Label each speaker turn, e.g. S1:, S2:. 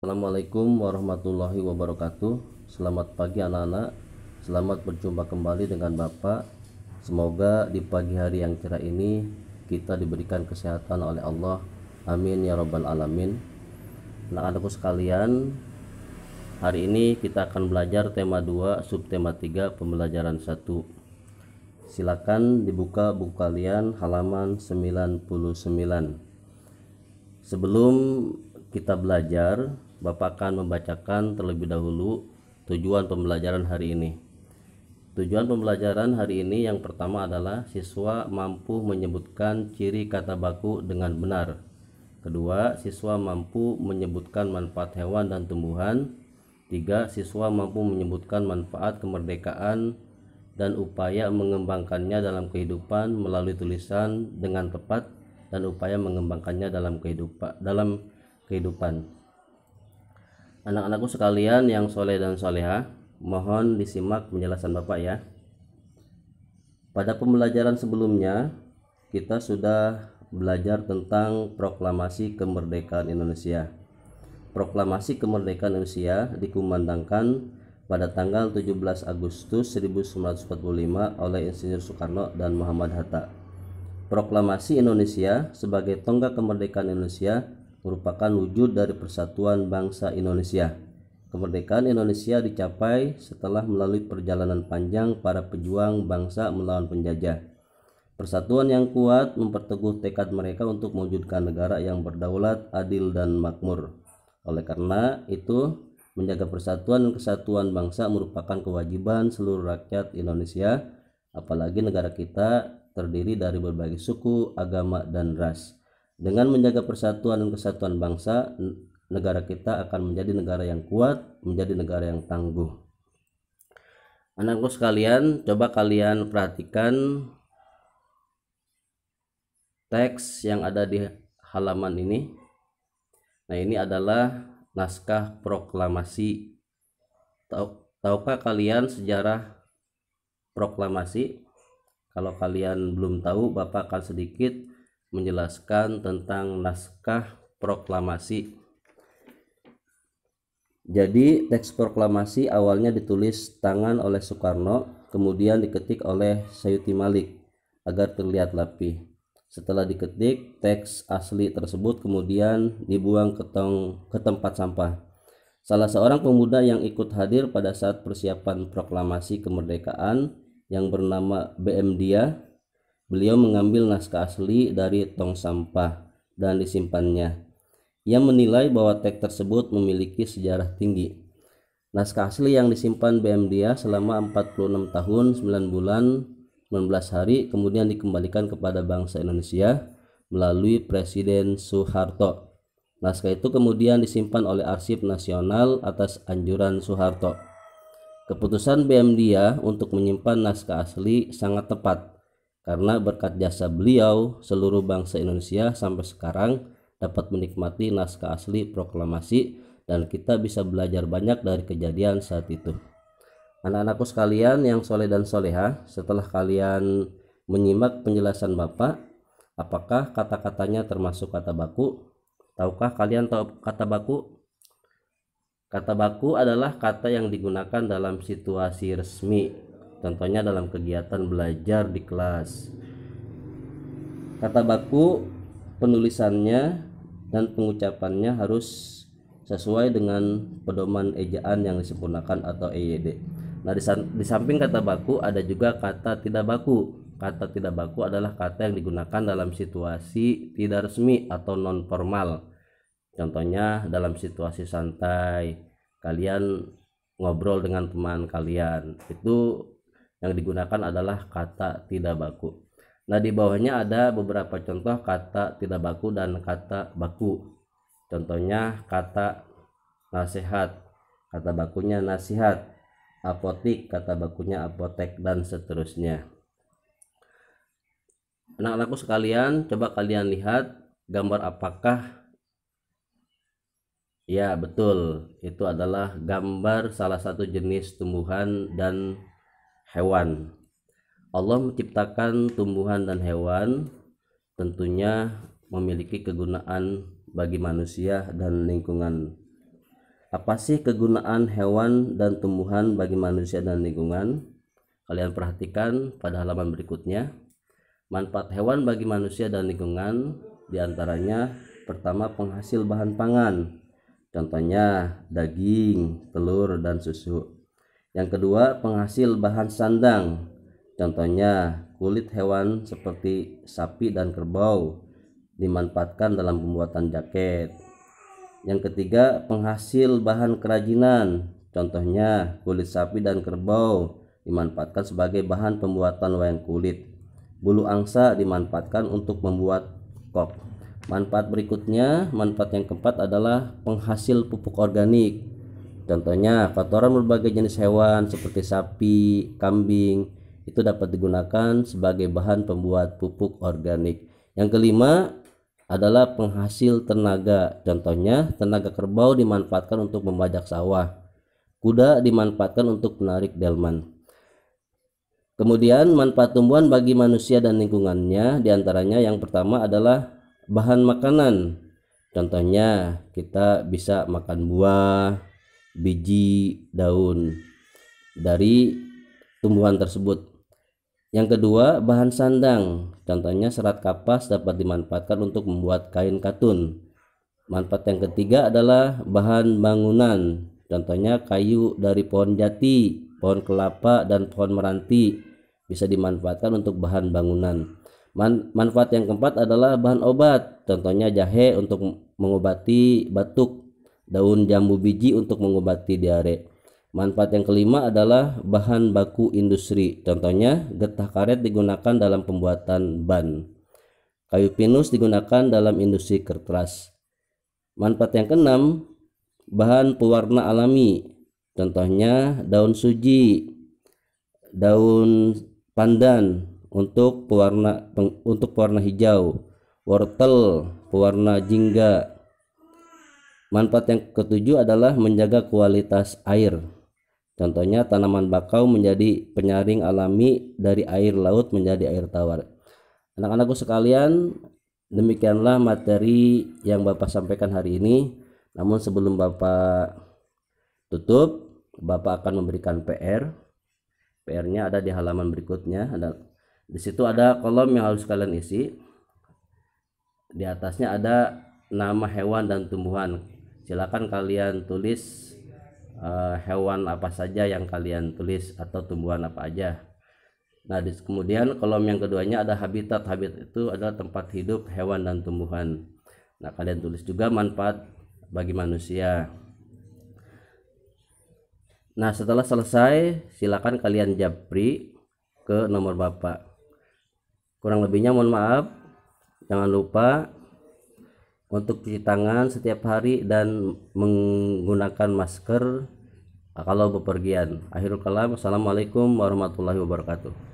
S1: Assalamualaikum warahmatullahi wabarakatuh. Selamat pagi anak-anak. Selamat berjumpa kembali dengan Bapak. Semoga di pagi hari yang cerah ini kita diberikan kesehatan oleh Allah. Amin ya rabbal alamin. Anak-anakku sekalian, hari ini kita akan belajar tema 2, subtema 3, pembelajaran 1. Silakan dibuka buku kalian halaman 99. Sebelum kita belajar, Bapak akan membacakan terlebih dahulu tujuan pembelajaran hari ini. Tujuan pembelajaran hari ini yang pertama adalah siswa mampu menyebutkan ciri kata baku dengan benar. Kedua, siswa mampu menyebutkan manfaat hewan dan tumbuhan. Tiga, siswa mampu menyebutkan manfaat kemerdekaan dan upaya mengembangkannya dalam kehidupan melalui tulisan dengan tepat dan upaya mengembangkannya dalam kehidupan. Anak-anakku sekalian yang soleh dan soleha, mohon disimak penjelasan Bapak ya. Pada pembelajaran sebelumnya, kita sudah belajar tentang proklamasi kemerdekaan Indonesia. Proklamasi kemerdekaan Indonesia dikumandangkan pada tanggal 17 Agustus 1945 oleh Insinyur Soekarno dan Muhammad Hatta. Proklamasi Indonesia sebagai tonggak kemerdekaan Indonesia merupakan wujud dari persatuan bangsa Indonesia. Kemerdekaan Indonesia dicapai setelah melalui perjalanan panjang para pejuang bangsa melawan penjajah. Persatuan yang kuat memperteguh tekad mereka untuk mewujudkan negara yang berdaulat, adil, dan makmur. Oleh karena itu, menjaga persatuan dan kesatuan bangsa merupakan kewajiban seluruh rakyat Indonesia, apalagi negara kita terdiri dari berbagai suku, agama, dan ras. Dengan menjaga persatuan dan kesatuan bangsa, negara kita akan menjadi negara yang kuat, menjadi negara yang tangguh. Anakku sekalian, coba kalian perhatikan teks yang ada di halaman ini. Nah, ini adalah naskah proklamasi. Tahukah kalian sejarah proklamasi? Kalau kalian belum tahu, Bapak akan sedikit menjelaskan tentang naskah proklamasi. Jadi teks proklamasi awalnya ditulis tangan oleh Soekarno, kemudian diketik oleh Sayuti Malik agar terlihat rapi. Setelah diketik, teks asli tersebut kemudian dibuang ke tempat sampah. Salah seorang pemuda yang ikut hadir pada saat persiapan proklamasi kemerdekaan yang bernama B.M. Dia, beliau mengambil naskah asli dari tong sampah dan disimpannya. Ia menilai bahwa teks tersebut memiliki sejarah tinggi. Naskah asli yang disimpan B.M. Dia selama 46 tahun, 9 bulan, 19 hari kemudian dikembalikan kepada bangsa Indonesia melalui Presiden Soeharto. Naskah itu kemudian disimpan oleh Arsip Nasional atas anjuran Soeharto. Keputusan B.M. Dia untuk menyimpan naskah asli sangat tepat, karena berkat jasa beliau, seluruh bangsa Indonesia sampai sekarang dapat menikmati naskah asli proklamasi dan kita bisa belajar banyak dari kejadian saat itu. Anak-anakku sekalian yang soleh dan soleha, setelah kalian menyimak penjelasan Bapak, apakah kata-katanya termasuk kata baku? Tahukah kalian tahu kata baku? Kata baku adalah kata yang digunakan dalam situasi resmi, contohnya dalam kegiatan belajar di kelas. Kata baku penulisannya dan pengucapannya harus sesuai dengan pedoman ejaan yang disempurnakan atau EYD. Nah, di samping kata baku ada juga kata tidak baku. Kata tidak baku adalah kata yang digunakan dalam situasi tidak resmi atau non formal. Contohnya dalam situasi santai, kalian ngobrol dengan teman kalian, itu yang digunakan adalah kata tidak baku. Nah, di bawahnya ada beberapa contoh kata tidak baku dan kata baku. Contohnya kata nasihat, kata bakunya nasihat. Apotik, kata bakunya apotek, dan seterusnya. Anak-anakku sekalian, coba kalian lihat gambar apakah? Ya, betul, itu adalah gambar salah satu jenis tumbuhan dan hewan. Allah menciptakan tumbuhan dan hewan tentunya memiliki kegunaan bagi manusia dan lingkungan. Apa sih kegunaan hewan dan tumbuhan bagi manusia dan lingkungan? Kalian perhatikan pada halaman berikutnya. Manfaat hewan bagi manusia dan lingkungan diantaranya pertama penghasil bahan pangan, contohnya daging, telur, dan susu. Yang kedua penghasil bahan sandang, contohnya kulit hewan seperti sapi dan kerbau dimanfaatkan dalam pembuatan jaket. Yang ketiga penghasil bahan kerajinan, contohnya kulit sapi dan kerbau dimanfaatkan sebagai bahan pembuatan wayang kulit. Bulu angsa dimanfaatkan untuk membuat kop. Manfaat berikutnya, manfaat yang keempat adalah penghasil pupuk organik, contohnya kotoran berbagai jenis hewan seperti sapi, kambing itu dapat digunakan sebagai bahan pembuat pupuk organik. Yang kelima adalah penghasil tenaga, contohnya tenaga kerbau dimanfaatkan untuk membajak sawah, kuda dimanfaatkan untuk menarik delman. Kemudian manfaat tumbuhan bagi manusia dan lingkungannya diantaranya yang pertama adalah bahan makanan, contohnya kita bisa makan buah, biji, daun dari tumbuhan tersebut. Yang kedua bahan sandang, contohnya serat kapas dapat dimanfaatkan untuk membuat kain katun. Manfaat yang ketiga adalah bahan bangunan, contohnya kayu dari pohon jati, pohon kelapa, dan pohon meranti bisa dimanfaatkan untuk bahan bangunan. Manfaat yang keempat adalah bahan obat, contohnya jahe untuk mengobati batuk, daun jambu biji untuk mengobati diare. Manfaat yang kelima adalah bahan baku industri, contohnya getah karet digunakan dalam pembuatan ban, kayu pinus digunakan dalam industri kertas. Manfaat yang keenam, bahan pewarna alami, contohnya daun suji, daun pandan untuk pewarna hijau, wortel pewarna jingga. Manfaat yang ketujuh adalah menjaga kualitas air, contohnya tanaman bakau menjadi penyaring alami dari air laut menjadi air tawar. Anak-anakku sekalian, demikianlah materi yang Bapak sampaikan hari ini. Namun sebelum Bapak tutup, Bapak akan memberikan PR. PR-nya ada di halaman berikutnya. Di situ ada kolom yang harus kalian isi. Di atasnya ada nama hewan dan tumbuhan. Silakan kalian tulis hewan apa saja yang kalian tulis atau tumbuhan apa aja. Nah, kemudian kolom yang keduanya ada habitat. Habitat itu adalah tempat hidup hewan dan tumbuhan. Nah, kalian tulis juga manfaat bagi manusia. Nah, setelah selesai silakan kalian japri ke nomor Bapak. Kurang lebihnya mohon maaf. Jangan lupa untuk cuci tangan setiap hari dan menggunakan masker kalau bepergian. Akhirul kalam, assalamualaikum warahmatullahi wabarakatuh.